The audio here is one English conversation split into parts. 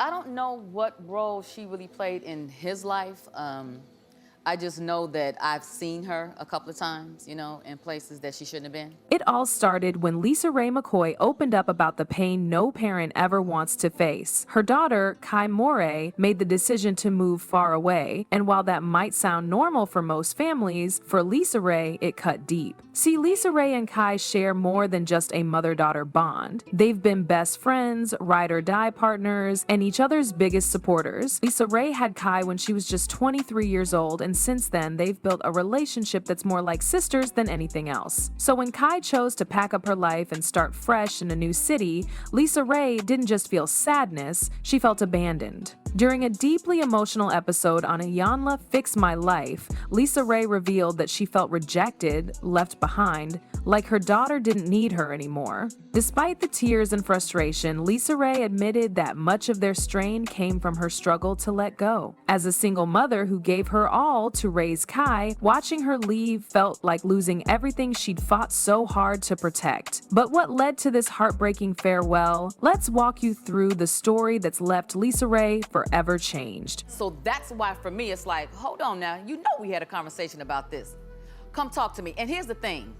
I don't know what role she really played in his life. I just know that I've seen her a couple of times, you know, in places that she shouldn't have been. It all started when LisaRaye McCoy opened up about the pain no parent ever wants to face. Her daughter, Morae, made the decision to move far away, and while that might sound normal for most families, for LisaRaye, it cut deep. See, LisaRaye and Kai share more than just a mother-daughter bond. They've been best friends, ride-or-die partners, and each other's biggest supporters. LisaRaye had Kai when she was just 23 years old, and since then, they've built a relationship that's more like sisters than anything else. So when Kai chose to pack up her life and start fresh in a new city, LisaRaye didn't just feel sadness, she felt abandoned. During a deeply emotional episode on Iyanla Fix My Life, LisaRaye revealed that she felt rejected, left behind, like her daughter didn't need her anymore. Despite the tears and frustration, LisaRaye admitted that much of their strain came from her struggle to let go. As a single mother who gave her all to raise Kai, watching her leave felt like losing everything she'd fought so hard to protect. But what led to this heartbreaking farewell? Let's walk you through the story that's left LisaRaye forever changed. So that's why for me, it's like, hold on now, you know we had a conversation about this. Come talk to me. And here's the thing.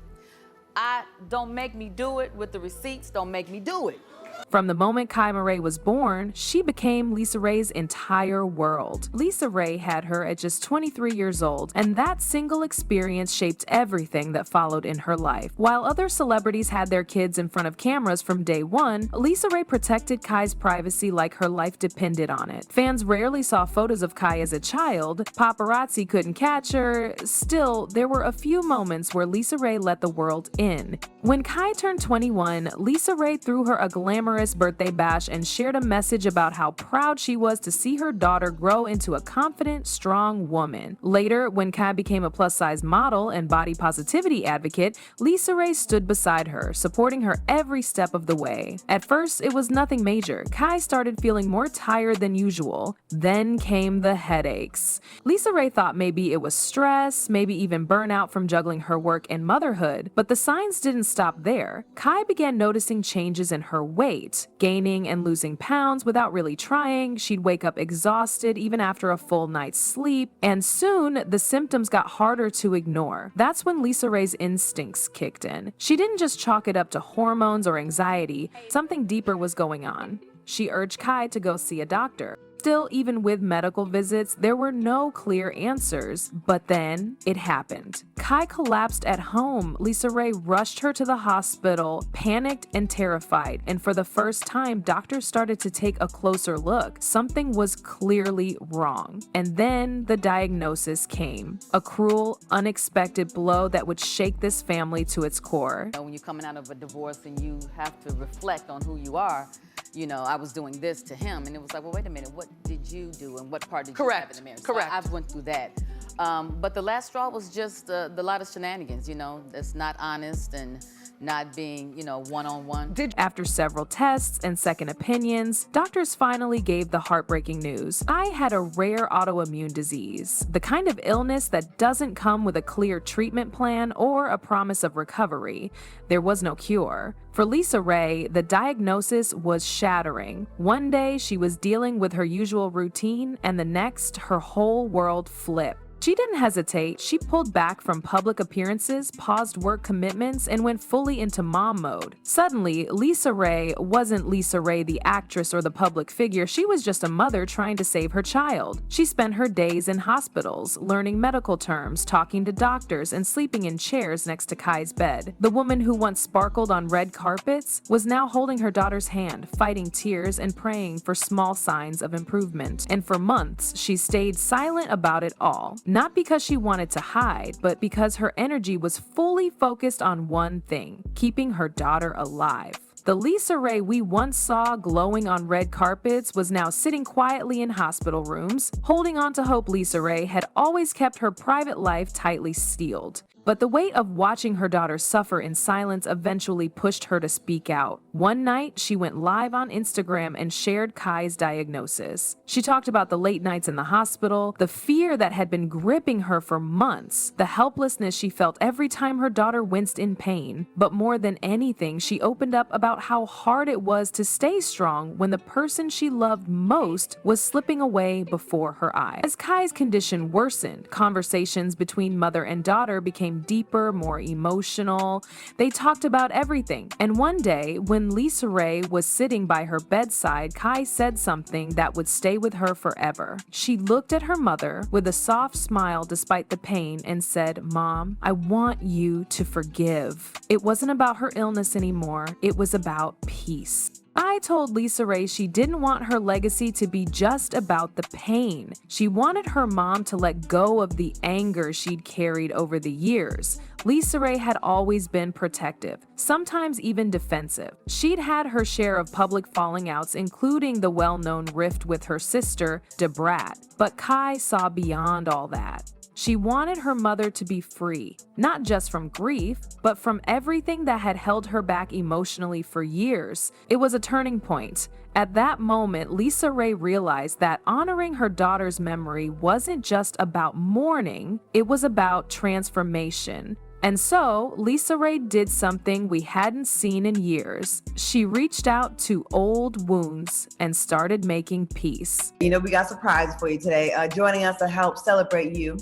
Don't make me do it with the receipts, don't make me do it. From the moment Morae was born, she became LisaRaye's entire world. LisaRaye had her at just 23 years old, and that single experience shaped everything that followed in her life. While other celebrities had their kids in front of cameras from day one, LisaRaye protected Kai's privacy like her life depended on it. Fans rarely saw photos of Kai as a child, paparazzi couldn't catch her. Still, there were a few moments where LisaRaye let the world in. When Kai turned 21, LisaRaye threw her a glamorous birthday bash and shared a message about how proud she was to see her daughter grow into a confident, strong woman. Later, when Kai became a plus-size model and body positivity advocate, LisaRaye stood beside her, supporting her every step of the way. At first, it was nothing major. Kai started feeling more tired than usual. Then came the headaches. LisaRaye thought maybe it was stress, maybe even burnout from juggling her work and motherhood, but the signs didn't stop there. Kai began noticing changes in her weight. Gaining and losing pounds without really trying, she'd wake up exhausted even after a full night's sleep, and soon the symptoms got harder to ignore. That's when LisaRaye's instincts kicked in. She didn't just chalk it up to hormones or anxiety, something deeper was going on. She urged Kai to go see a doctor. Still, even with medical visits, there were no clear answers. But then, it happened. Kai collapsed at home. LisaRaye rushed her to the hospital, panicked and terrified. And for the first time, doctors started to take a closer look. Something was clearly wrong. And then the diagnosis came. A cruel, unexpected blow that would shake this family to its core. When you're coming out of a divorce and you have to reflect on who you are, you know, I was doing this to him, and it was like, well, wait a minute, what did you do, and what part did you have in the marriage? Correct. So I went through that. But the last straw was just the lot of shenanigans, you know, that's not honest and not being, you know, one-on-one. After several tests and second opinions, doctors finally gave the heartbreaking news. I had a rare autoimmune disease, the kind of illness that doesn't come with a clear treatment plan or a promise of recovery. There was no cure. For LisaRaye, the diagnosis was shattering. One day, she was dealing with her usual routine, and the next, her whole world flipped. She didn't hesitate. She pulled back from public appearances, paused work commitments, and went fully into mom mode. Suddenly, LisaRaye wasn't LisaRaye the actress or the public figure. She was just a mother trying to save her child. She spent her days in hospitals, learning medical terms, talking to doctors, and sleeping in chairs next to Kai's bed. The woman who once sparkled on red carpets was now holding her daughter's hand, fighting tears and praying for small signs of improvement. And for months, she stayed silent about it all. Not because she wanted to hide, but because her energy was fully focused on one thing: keeping her daughter alive. The LisaRaye we once saw glowing on red carpets was now sitting quietly in hospital rooms. Holding on to hope, LisaRaye had always kept her private life tightly sealed. But the weight of watching her daughter suffer in silence eventually pushed her to speak out. One night, she went live on Instagram and shared Kai's diagnosis. She talked about the late nights in the hospital, the fear that had been gripping her for months, the helplessness she felt every time her daughter winced in pain. But more than anything, she opened up about how hard it was to stay strong when the person she loved most was slipping away before her eyes. As Kai's condition worsened, conversations between mother and daughter became deeper, more emotional. They talked about everything. And one day, when LisaRaye was sitting by her bedside, Kai said something that would stay with her forever. She looked at her mother with a soft smile despite the pain and said, "Mom, I want you to forgive." It wasn't about her illness anymore. It was about peace. I told LisaRaye she didn't want her legacy to be just about the pain. She wanted her mom to let go of the anger she'd carried over the years. LisaRaye had always been protective, sometimes even defensive. She'd had her share of public falling outs, including the well-known rift with her sister, Debrat. But Kai saw beyond all that. She wanted her mother to be free, not just from grief, but from everything that had held her back emotionally for years. It was a turning point. At that moment, LisaRaye realized that honoring her daughter's memory wasn't just about mourning, it was about transformation. And so, LisaRaye did something we hadn't seen in years. She reached out to old wounds and started making peace. You know, we got surprises for you today. Joining us to help celebrate you,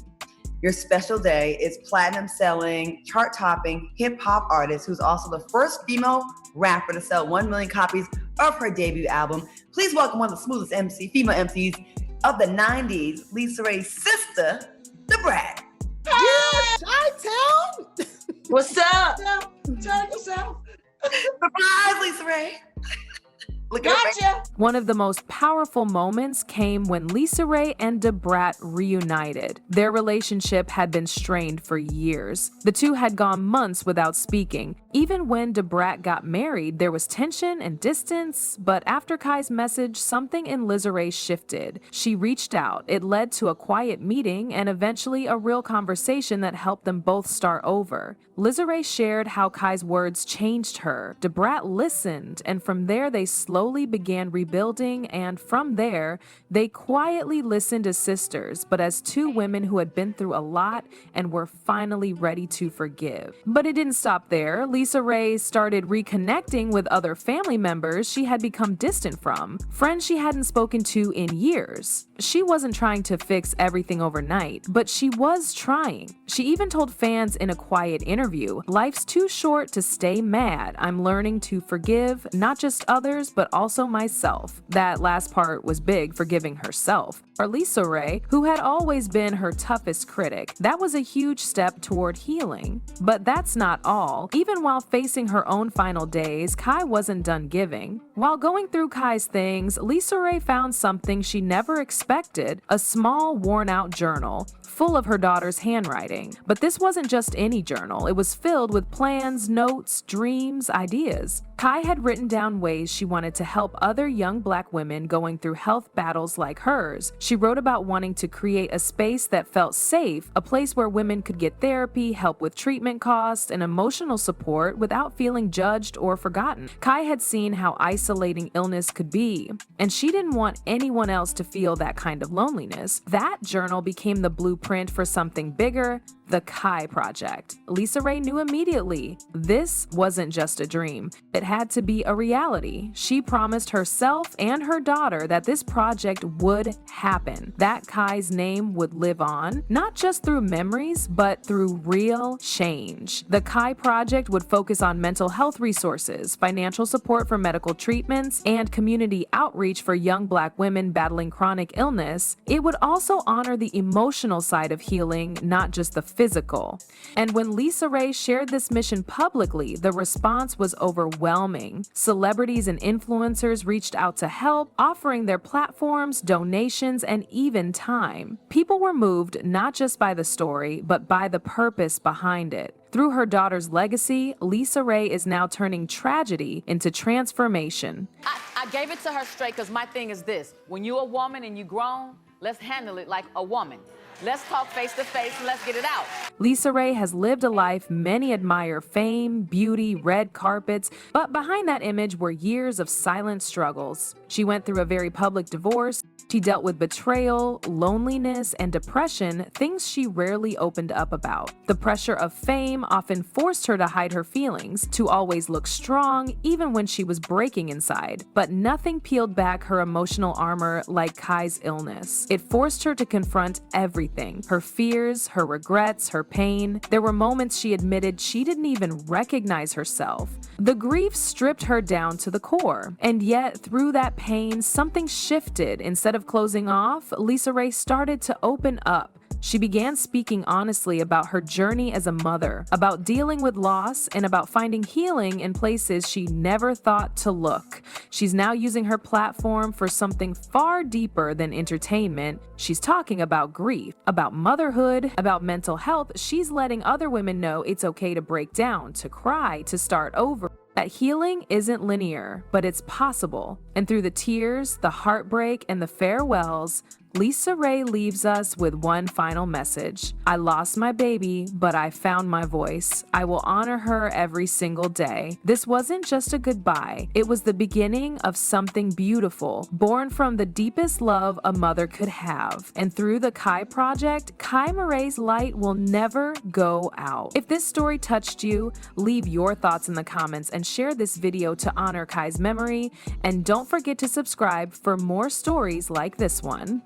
your special day, is platinum-selling, chart-topping hip-hop artist who's also the first female rapper to sell 1 million copies of her debut album. Please welcome one of the smoothest female MCs of the 90s, LisaRaye's sister, Debrat. Yeah, Chi-Town. What's up? Turn yourself. Surprise, LisaRaye. Look at her. Gotcha. One of the most powerful moments came when LisaRaye and Debrat reunited. Their relationship had been strained for years. The two had gone months without speaking. Even when Debrat got married, there was tension and distance, but after Kai's message, something in LisaRaye shifted. She reached out. It led to a quiet meeting and eventually a real conversation that helped them both start over. LisaRaye shared how Kai's words changed her. Debrat listened, and from there they slowly began rebuilding, and from there, they quietly listened as sisters, but as two women who had been through a lot and were finally ready to forgive. But it didn't stop there. LisaRaye started reconnecting with other family members she had become distant from, friends she hadn't spoken to in years. She wasn't trying to fix everything overnight, but she was trying. She even told fans in a quiet interview, "Life's too short to stay mad. I'm learning to forgive, not just others, but also myself." That last part was big, forgiving herself. For LisaRaye, who had always been her toughest critic, that was a huge step toward healing. But that's not all. Even while facing her own final days, Kai wasn't done giving. While going through Kai's things, LisaRaye found something she never expected, a small, worn-out journal full of her daughter's handwriting. But this wasn't just any journal. It was filled with plans, notes, dreams, ideas. Kai had written down ways she wanted to help other young Black women going through health battles like hers. She wrote about wanting to create a space that felt safe, a place where women could get therapy, help with treatment costs, and emotional support without feeling judged or forgotten. Kai had seen how isolating illness could be, and she didn't want anyone else to feel that kind of loneliness. That journal became the blueprint for something bigger, the Kai Project. LisaRaye knew immediately this wasn't just a dream. It had to be a reality. She promised herself and her daughter that this project would happen, that Kai's name would live on, not just through memories, but through real change. The Kai Project would focus on mental health resources, financial support for medical treatments, and community outreach for young Black women battling chronic illness. It would also honor the emotional side of healing, not just the physical. And when LisaRaye shared this mission publicly, the response was overwhelming. Celebrities and influencers reached out to help, offering their platforms, donations, and even time. People were moved not just by the story, but by the purpose behind it. Through her daughter's legacy, LisaRaye is now turning tragedy into transformation. I gave it to her straight because my thing is this. When you're a woman and you grown, let's handle it like a woman. Let's talk face to face and let's get it out. LisaRaye has lived a life many admire: fame, beauty, red carpets, but behind that image were years of silent struggles. She went through a very public divorce. She dealt with betrayal, loneliness, and depression, things she rarely opened up about. The pressure of fame often forced her to hide her feelings, to always look strong, even when she was breaking inside. But nothing peeled back her emotional armor like Kai's illness. It forced her to confront everything: her fears, her regrets, her pain. There were moments she admitted she didn't even recognize herself. The grief stripped her down to the core. And yet, through that pain, something shifted. Instead of closing off, LisaRaye started to open up. She began speaking honestly about her journey as a mother, about dealing with loss, and about finding healing in places she never thought to look. She's now using her platform for something far deeper than entertainment. She's talking about grief, about motherhood, about mental health. She's letting other women know it's okay to break down, to cry, to start over. That healing isn't linear, but it's possible. And through the tears, the heartbreak, and the farewells, LisaRaye leaves us with one final message. I lost my baby, but I found my voice. I will honor her every single day. This wasn't just a goodbye. It was the beginning of something beautiful, born from the deepest love a mother could have. And through the Kai Project, Kai Morae's light will never go out. If this story touched you, leave your thoughts in the comments and share this video to honor Kai's memory. And don't forget to subscribe for more stories like this one.